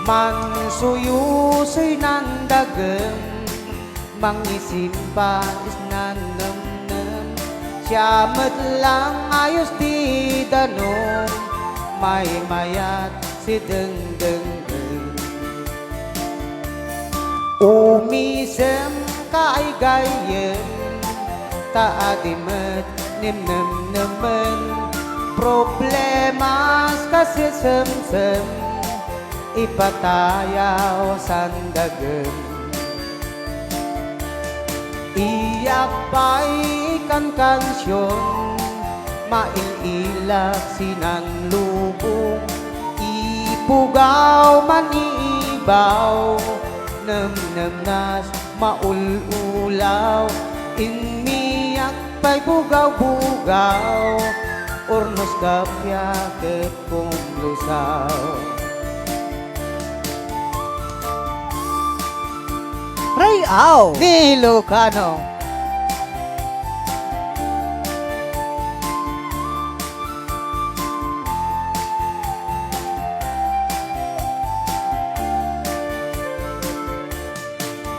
Mansuyusoy ng dagem, mangisimba is nanamnam. Siyamat lang ayos di danom, may mayat si dengdengdeng. Umisem ka ay gayem, taadimet nimnem nemen. Problemas kasi semsem, ipatayaw sandagem. Iyak pa'y ikan kansyon, maililak sinanlubong. Ipugaw maniibaw, namnamnas maululaw. Inmiyak pa'y bugaw-bugaw, ornos kapya kepong lusaw. Ray Au Ni Ilocano.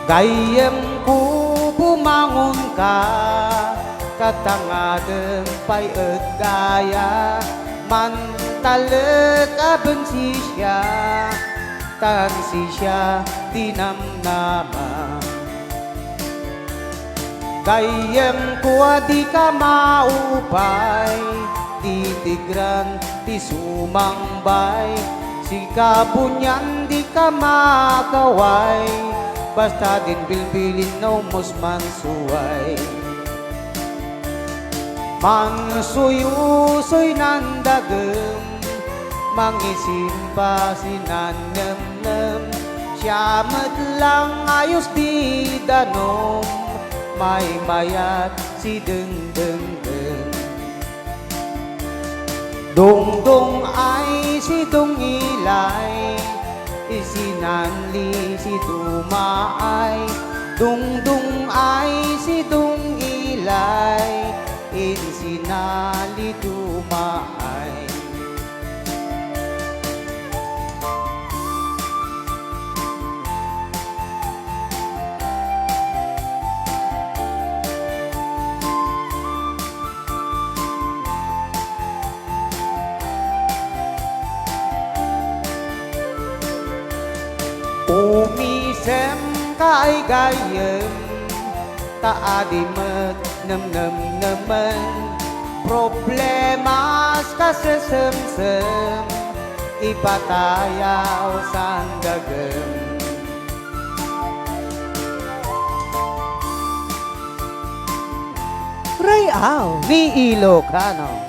Gayem ko bumangon ka, katangadeng pa'y gaya. Mantalet abensi siya, tansi siya dinamnama. Gayem ko di ka maupay, titigran ti sumangbay. Si kabunyan di ka makaway, basta din bilbilin na umos mansuway. Mansuyusoy ng dagem, mangisimba sinanamnam. Siyamat lang ayos di danom, may mayat si dengdengdeng. Dongdong ay si dongilay, isinanli si dumaay. Dongdong ay si dongilay, insinali dumaay. Umisem ka ay gayem, taadimet namnam naman. Problemas kasi semsem, ipatayaw sandagem. Ray Au Ni Ilocano.